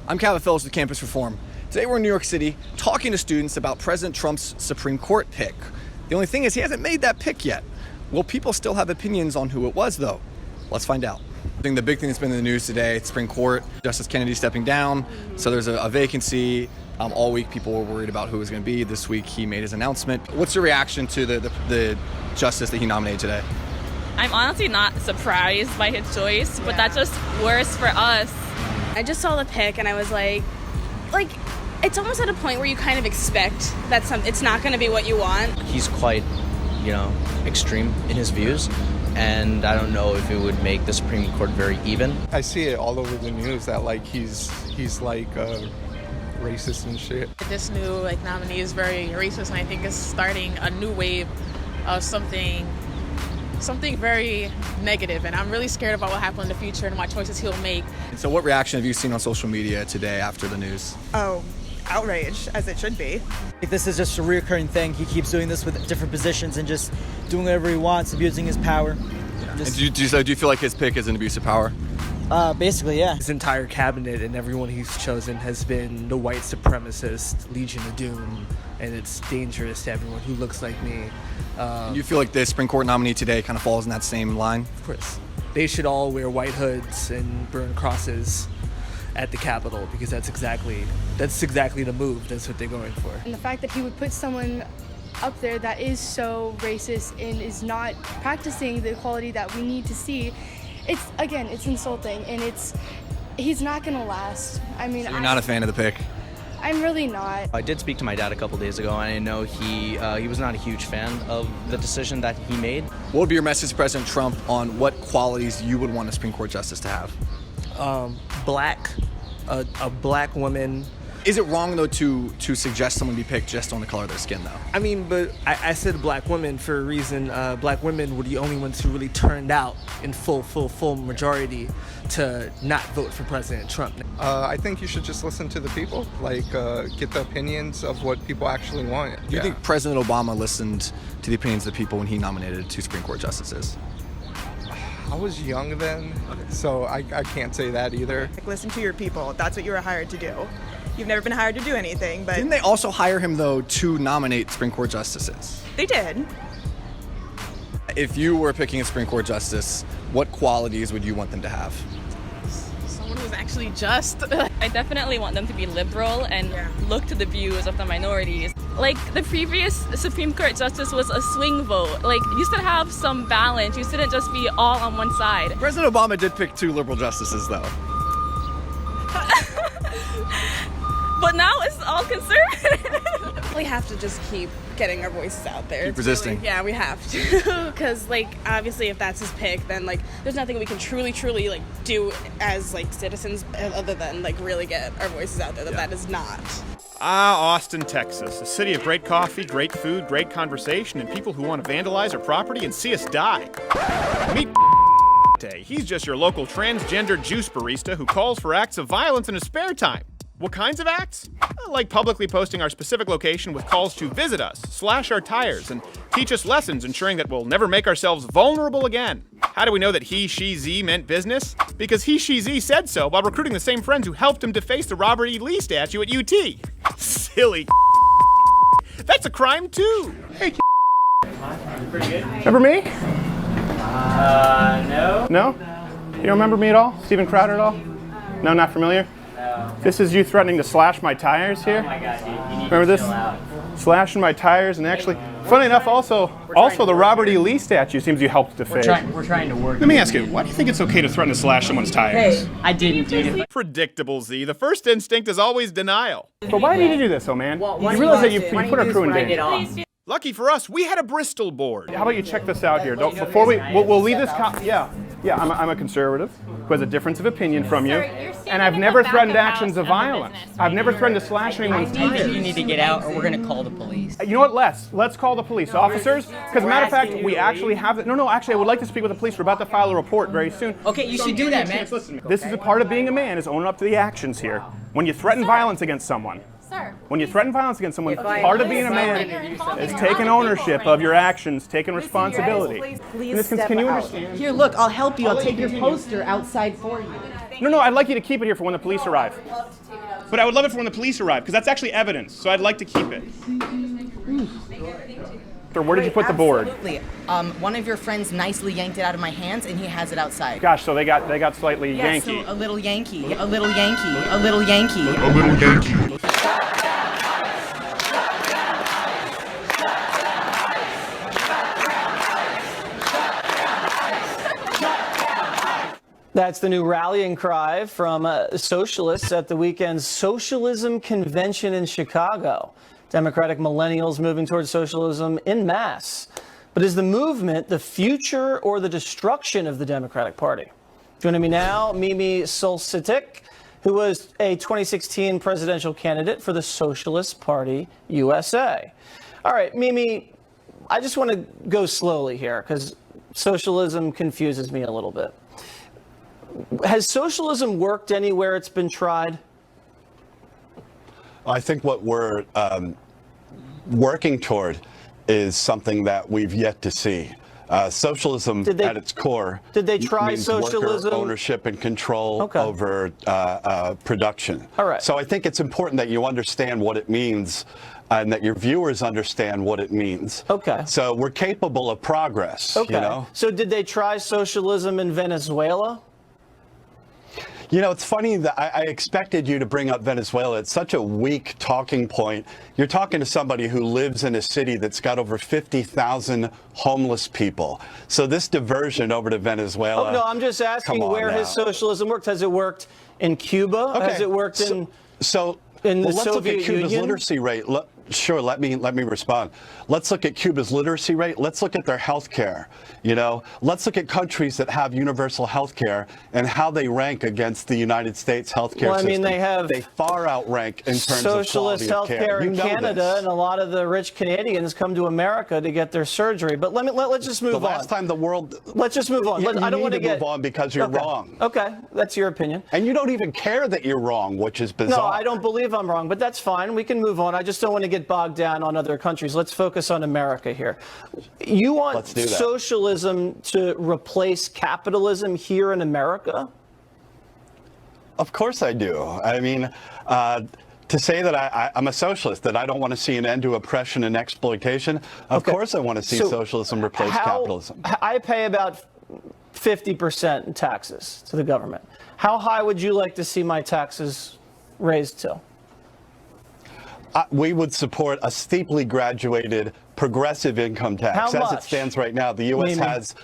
I'm Calvin Phillips with Campus Reform. Today we're in New York City talking to students about President Trump's Supreme Court pick. The only thing is he hasn't made that pick yet. Will people still have opinions on who it was though? Let's find out. I think the big thing that's been in the news today, Supreme Court, Justice Kennedy stepping down, so there's a vacancy. All week people were worried about who it was going to be. This week he made his announcement. What's your reaction to the justice that he nominated today? I'm honestly not surprised by his choice, but that's just worse for us. I just saw the pick and I was like, it's almost at a point where you kind of expect that it's not going to be what you want. He's quite, extreme in his views, and I don't know if it would make the Supreme Court very even. I see it all over the news that he's racist and shit. This new nominee is very racist, and I think it's starting a new wave of something very negative, and I'm really scared about what happens in the future and what choices he'll make. And so what reaction have you seen on social media today after the news? Oh, outrage, as it should be. This is just a reoccurring thing. He keeps doing this with different positions and just doing whatever he wants, abusing his power. And do you feel like his pick is an abuse of power? Basically, yeah. His entire cabinet and everyone he's chosen has been the white supremacist Legion of Doom, and it's dangerous to everyone who looks like me. You feel like the Supreme Court nominee today kind of falls in that same line? Of course. They should all wear white hoods and burn crosses at the Capitol, because that's exactly the move. That's what they're going for. And the fact that he would put someone up there that is so racist and is not practicing the equality that we need to see, it's insulting, and he's not gonna last. I mean, so you're not a fan of the pick? I'm really not. I did speak to my dad a couple days ago, and I know he was not a huge fan of the decision that he made. What would be your message to President Trump on what qualities you would want a Supreme Court justice to have? Black, a black woman. Is it wrong, though, to suggest someone be picked just on the color of their skin, though? I mean, but I said black women for a reason. Black women were the only ones who really turned out in full majority to not vote for President Trump. I think you should just listen to the people, get the opinions of what people actually want. Do you think President Obama listened to the opinions of the people when he nominated 2 Supreme Court justices? I was young then, so I can't say that either. Listen to your people. That's what you were hired to do. You've never been hired to do anything, but... Didn't they also hire him, though, to nominate Supreme Court justices? They did. If you were picking a Supreme Court justice, what qualities would you want them to have? Someone who's actually just. I definitely want them to be liberal and look to the views of the minorities. The previous Supreme Court justice was a swing vote. You should have some balance. You shouldn't just be all on one side. President Obama did pick 2 liberal justices, though. But now it's all conservative. We have to just keep getting our voices out there. Keep resisting. Yeah, we have to. Because, obviously, if that's his pick, then, there's nothing we can truly, do as, citizens other than, really get our voices out there that is not. Austin, Texas, a city of great coffee, great food, great conversation, and people who want to vandalize our property and see us die. Meet He's just your local transgender juice barista who calls for acts of violence in his spare time. What kinds of acts? Like publicly posting our specific location with calls to visit us, slash our tires, and teach us lessons ensuring that we'll never make ourselves vulnerable again. How do we know that he, she, Z meant business? Because he, she, Z said so while recruiting the same friends who helped him deface the Robert E. Lee statue at UT. Silly. That's a crime too. Hey, pretty good. Remember me? No. No? You don't remember me at all? Stephen Crowder at all? No, not familiar? No. This is you threatening to slash my tires here? Oh my god, dude. You need Remember to this? chill out. Slashing my tires, and actually, funny enough, also the Robert E. Lee statue seems you helped deface. We're trying to work. Let me ask you, why do you think it's okay to threaten to slash someone's tires? Hey, I didn't do it. Predictable, Z. The first instinct is always denial. But why did you do this, oh man? Well, you realize that you put our crew in danger. danger. Lucky for us, we had a Bristol board. How about you check this out here? Before we'll leave this. I'm a conservative who has a difference of opinion from you, and I've never threatened actions of violence. I've never threatened to slash anyone's tires. You need to get out, or we're gonna call the police. You know what? Let's call the police officers. Because matter of fact, we actually have. No. Actually, I would like to speak with the police. We're about to file a report very soon. Okay, you should do that, man. This is a part of being a man, is owning up to the actions here. When you threaten violence against someone. When you threaten violence against someone, part of being a man is taking ownership of your actions, taking responsibility. Please can you understand? Here, look, I'll help you. I'll take your poster outside for you. No, I'd like you to keep it here for when the police arrive. But I would love it for when the police arrive, because that's actually evidence, so I'd like to keep it. So where did you put the board? Absolutely. One of your friends nicely yanked it out of my hands, and he has it outside. Gosh, so they got slightly Yankee. Yeah, so a little Yankee, a little Yankee, a little Yankee. A little Yankee. That's the new rallying cry from socialists at the weekend's Socialism convention in Chicago. Democratic millennials moving towards socialism en masse. But is the movement the future or the destruction of the Democratic Party? Joining me now, Mimi Solsitic, who was a 2016 presidential candidate for the Socialist Party USA. All right, Mimi, I just want to go slowly here because socialism confuses me a little bit. Has socialism worked anywhere it's been tried? I think what we're working toward is something that we've yet to see. Socialism at its core did they try means socialism? Worker ownership and control over production. All right. So I think it's important that you understand what it means and that your viewers understand what it means. Okay. So we're capable of progress, Okay. you know? So did they try socialism in Venezuela? You know, it's funny that I expected you to bring up Venezuela. It's such a weak talking point. You're talking to somebody who lives in a city that's got over 50,000 homeless people. So this diversion over to Venezuela. Oh, no, I'm just asking where has socialism worked. Has it worked in Cuba? Okay. Has it worked in in the let's Soviet look at Cuba's Union? literacy rate. Sure, let me respond. Let's look at Cuba's literacy rate. Let's look at their health care. You know, let's look at countries that have universal health care and how they rank against the United States healthcare system. Well, I mean, they far outrank in terms of socialist quality health of care care. in Canada, and a lot of the rich Canadians come to America to get their surgery. But let's just move on. The last time the world. Let's just move on. I don't want to move on because you're wrong. Okay, that's your opinion. And you don't even care that you're wrong, which is bizarre. No, I don't believe I'm wrong, but that's fine. We can move on. I just don't want to get bogged down on other countries. Let's focus on America here. You want socialism to replace capitalism here in America? Of course I do. I mean, to say that I'm a socialist, that I don't want to see an end to oppression and exploitation, of course I want to see socialism replace capitalism. I pay about 50% in taxes to the government. How high would you like to see my taxes raised to? We would support a steeply graduated progressive income tax. How As much? it stands right now, the U.S. has...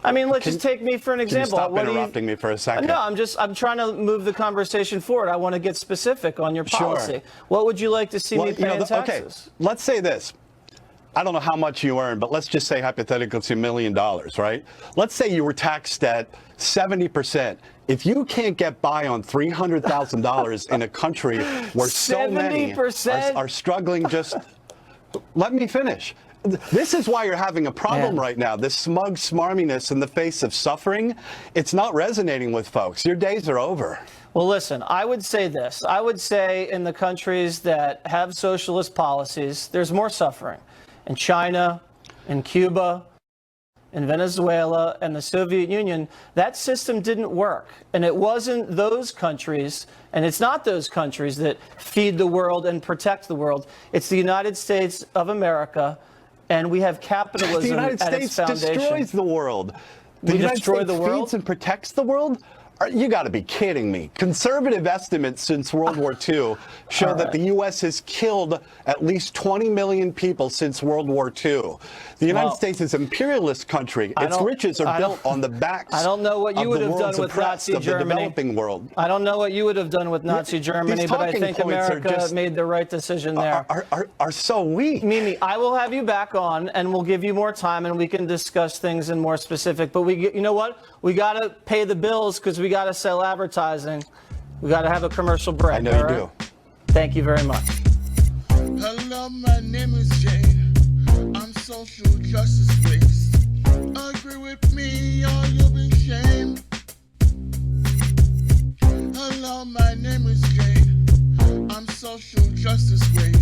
I mean, let's just take me for an example. Can you stop interrupting me for a second? No, I'm trying to move the conversation forward. I want to get specific on your policy. Sure. What would you like to see me pay in taxes? Okay, let's say this. I don't know how much you earn, but let's just say hypothetically it's $1 million, right? Let's say you were taxed at 70%. If you can't get by on $300,000 in a country where so many are struggling, just let me finish. This is why you're having a problem right now. This smug smarminess in the face of suffering, it's not resonating with folks. Your days are over. Well, listen, I would say this. I would say in the countries that have socialist policies, there's more suffering. In China, in Cuba, in Venezuela, and the Soviet Union, that system didn't work. And it wasn't those countries, and it's not those countries that feed the world and protect the world. It's the United States of America, and we have capitalism the United at States its foundation. destroys the world. We The United destroy States the world? feeds and protects the world? You got to be kidding me. Conservative estimates since World War II show that the U.S. has killed at least 20 million people since World War II. The United States is an imperialist country. Its riches are built on the backs I don't know what you would have done with Nazi Germany. The developing world. I don't know what you would have done with Nazi Germany, but I think America made the right decision there. Are so weak. Mimi, I will have you back on, and we'll give you more time, and we can discuss things in more specific. But you know what? We got to pay the bills because we got to sell advertising. We got to have a commercial break. I know you do. Thank you very much. Hello, my name is Jane. I'm social justice based. Agree with me or you'll be shamed. Hello, my name is Jane. I'm social justice based.